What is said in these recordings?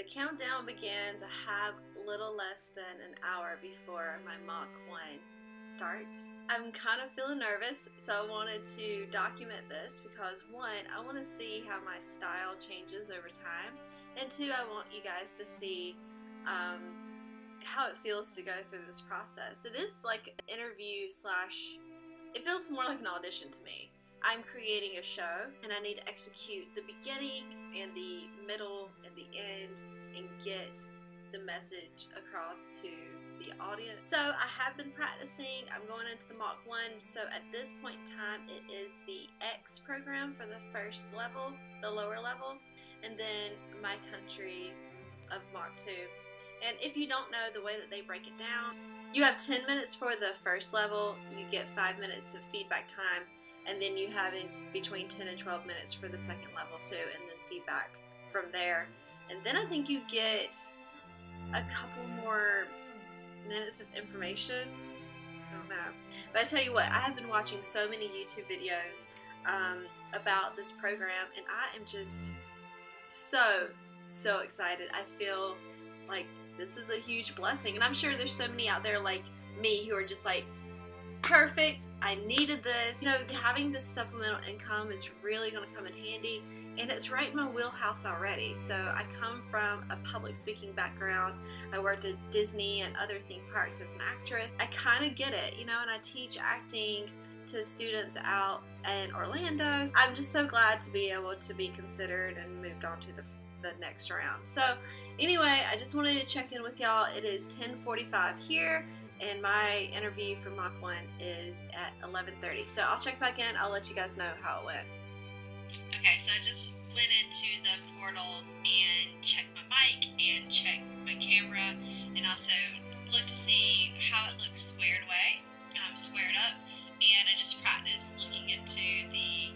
countdown begins. I have little less than an hour before my Mach 1 starts. I'm kind of feeling nervous, so I wanted to document this because 1, I want to see how my style changes over time, and 2, I want you guys to see how it feels to go through this process. It is like an interview slash, it feels more like an audition to me. I'm creating a show and I need to execute the beginning and the middle and the end and get the message across to the audience. So I have been practicing. I'm going into the Mach 1. So at this point in time, it is the X program for the first level, the lower level, and then my country of Mach 2. And if you don't know the way that they break it down, you have 10 minutes for the first level, you get 5 minutes of feedback time, and then you have in between 10 and 12 minutes for the second level too, and then feedback from there. And then I think you get a couple more minutes of information. I don't know. But I tell you what, I have been watching so many YouTube videos about this program, and I am just so excited. I feel like this is a huge blessing, and I'm sure there's so many out there like me who are just like, perfect, I needed this. You know, having this supplemental income is really going to come in handy, and it's right in my wheelhouse already. So I come from a public speaking background. I worked at Disney and other theme parks as an actress. I kind of get it, you know, and I teach acting to students out in Orlando. I'm just so glad to be able to be considered and moved on to the next round. So anyway, I just wanted to check in with y'all. It is 10:45 here, and my interview for Mach 1 is at 11:30. So I'll check back in. I'll let you guys know how it went. Okay, so I just went into the portal and checked my mic and checked my camera, and also looked to see how it looks squared up, and I just practiced looking into the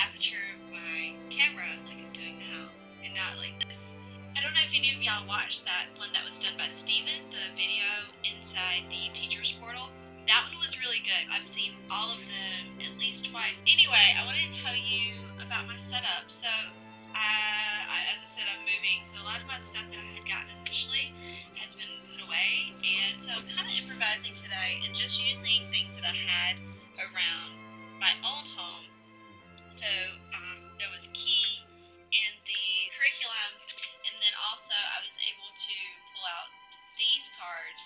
aperture of my camera like I'm doing now, and not like this. I don't know if any of y'all watched that one that was done by Steven, the video inside the teacher's portal. That one was really good. I've seen all of them at least twice. Anyway, I wanted to tell you about my setup. So, as I said, I'm moving, so a lot of my stuff that I had gotten initially has been put away, and so I'm kind of improvising today and just using things that I had around my own home. So, there was key in the curriculum, and then also I was able to pull out these cards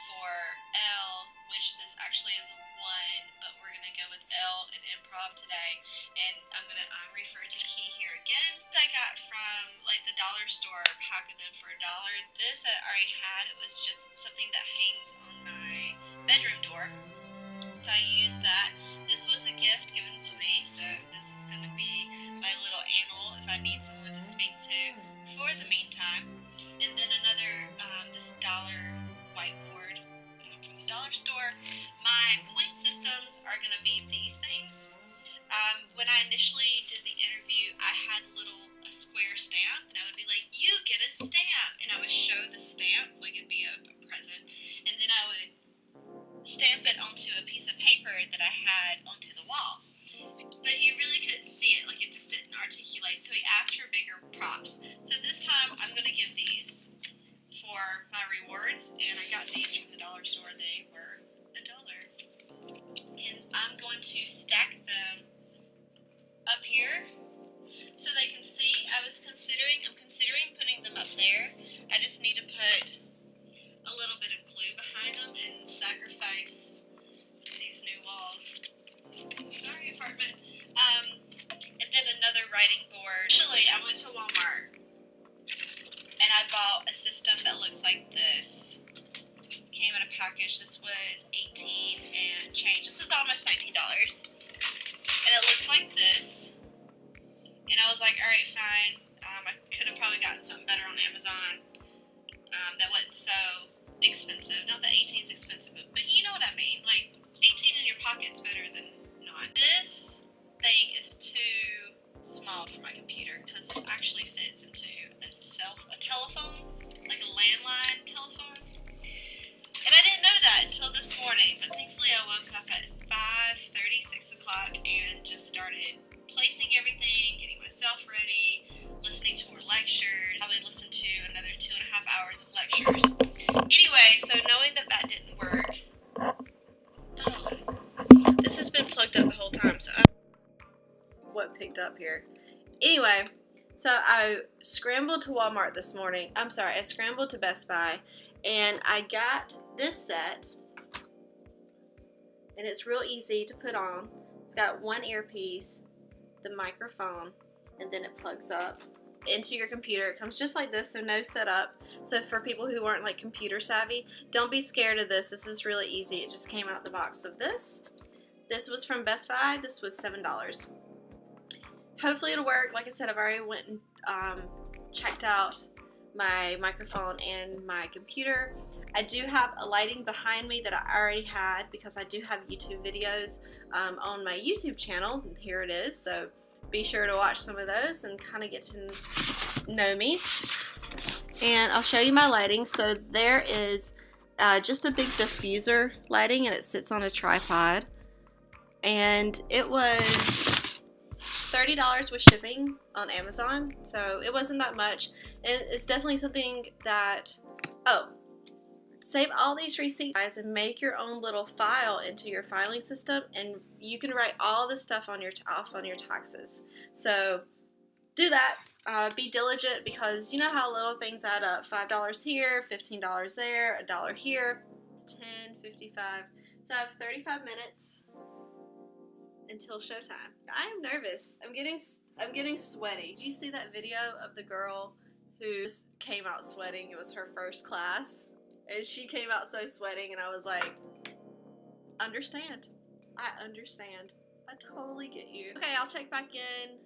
for L, which this actually is a 1, but we're going to go with L in improv today, and I'm going to refer to key here again. This I got from like the dollar store, a pack of them for $1. This I already had. It was just something that hangs on my bedroom door, so I used that. This was a gift given to me, so this is going to be my little animal if I need someone to speak to for the meantime. And then another, this dollar whiteboard from the dollar store. My point systems are going to be these things. When I initially did the interview, I had a square stamp, and I would be like, you get a stamp, and I would show the stamp like it'd be a present, and then I would stamp it onto a piece of paper that I had onto the wall. But you really couldn't see it, like it just didn't articulate, so he asked for bigger props. So this time I'm going to give these for my rewards, and I got these from the dollar store. They were $1. And I'm going to stack them up here so they can see. I'm considering putting them up there. I just need to put a little bit of glue behind them and sacrifice these new walls. Sorry, apartment. And then another writing board. Actually, I went to Walmart and I bought a system that looks like this. Came in a package. This was $18 and change. This was almost $19. And it looks like this. And I was like, alright, fine. I could have probably gotten something better on Amazon that wasn't so expensive. Not that 18 is expensive, but you know what I mean. Like, 18 in your pocket's better than not. This thing is too small for my computer because this actually fits into a telephone, like a landline telephone. And I didn't know that until this morning, but thankfully I woke up at 5:30, 6 o'clock, and just started placing everything, getting myself ready, listening to more lectures. Probably listen to pictures. Anyway, so knowing that that didn't work, oh, this has been plugged up the whole time, so I don't know what picked up here. Anyway, so I scrambled to Walmart this morning. I'm sorry, I scrambled to Best Buy, and I got this set, and it's real easy to put on. It's got one earpiece, the microphone, and then it plugs up into your computer. It comes just like this, so no setup. So for people who aren't like computer savvy, don't be scared of this. This is really easy. It just came out the box of this. This was from Best Buy. This was $7. Hopefully it'll work. Like I said, I've already went and checked out my microphone and my computer. I do have a lighting behind me that I already had because I do have YouTube videos on my YouTube channel. Here it is. So be sure to watch some of those and kind of get to know me. And I'll show you my lighting. So there is just a big diffuser lighting, and it sits on a tripod. And it was $30 with shipping on Amazon, so it wasn't that much. And it's definitely something that, save all these receipts, guys, and make your own little file into your filing system, and you can write all this stuff on your off on your taxes. So do that. Be diligent, because you know how little things add up. $5 here, $15 there, $1 here, $10, $55. So I have 35 minutes until showtime. I am nervous. I'm getting sweaty. Did you see that video of the girl who came out sweating? It was her first class, and she came out so sweating, and I was like, understand. I understand. I totally get you. Okay, I'll check back in,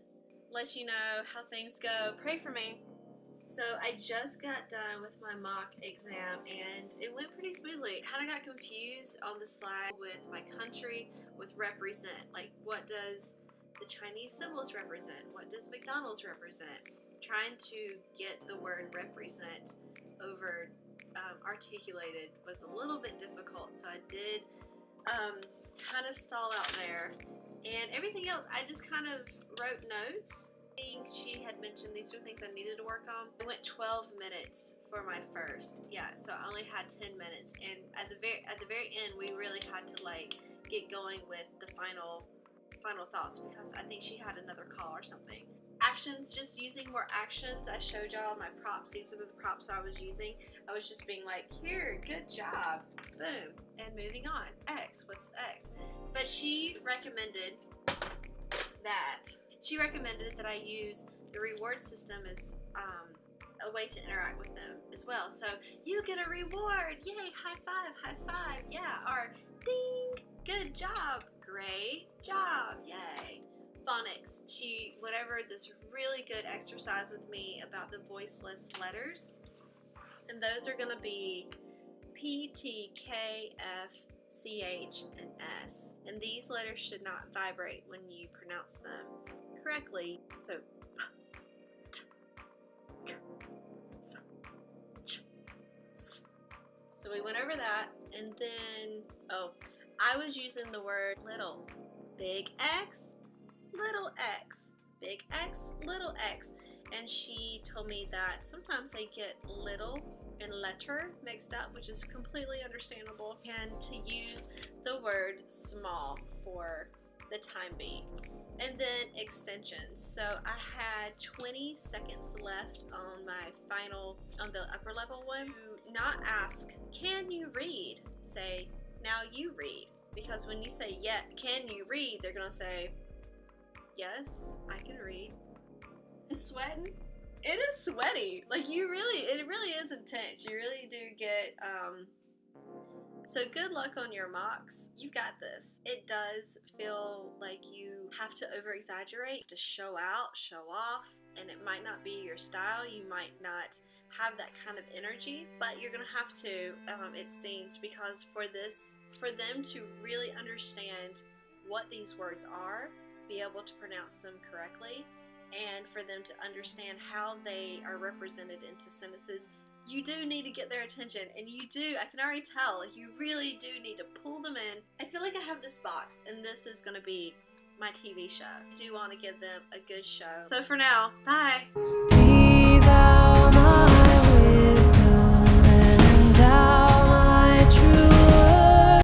let you know how things go. Pray for me. So I just got done with my mock exam, and it went pretty smoothly. Kind of got confused on the slide with my country, with represent. Like, what does the Chinese symbols represent? What does McDonald's represent? Trying to get the word represent over articulated was a little bit difficult, so I did kind of stall out there. And everything else, I just kind of wrote notes. She had mentioned these were things I needed to work on. I went 12 minutes for my first. Yeah, so I only had 10 minutes, and at the very end, we really had to like get going with the final thoughts, because I think she had another call or something. Actions, just using more actions. I showed y'all my props. These are the props I was using. I was just being like, here, good job, boom, and moving on. X, what's X? But she recommended that I use the reward system as a way to interact with them as well. So you get a reward, yay, high five, yeah, or ding, good job, great job, yay. Phonics, she went over this really good exercise with me about the voiceless letters, and those are going to be P, T, K, F, C, H, and S, and these letters should not vibrate when you pronounce them correctly. So we went over that, and then I was using the word little, big X, little x, big X, little x, and she told me that sometimes they get little and letter mixed up, which is completely understandable, and to use the word small for the time being. And then extensions. So I had 20 seconds left on my final, on the upper level one. Do not ask, can you read? Say, now you read. Because when you say, yeah, can you read? They're going to say, yes, I can read. And sweating? It is sweaty. Like, it really is intense. You really do get, so good luck on your mocks. You've got this. It does feel like you have to over-exaggerate, to show out, show off, and it might not be your style. You might not have that kind of energy, but you're gonna have to, it seems, because for them to really understand what these words are, be able to pronounce them correctly, and for them to understand how they are represented into sentences, you do need to get their attention, and you do, I can already tell, you really do need to pull them in. I feel like I have this box, and this is going to be my TV show. I do want to give them a good show. So for now, bye! truth.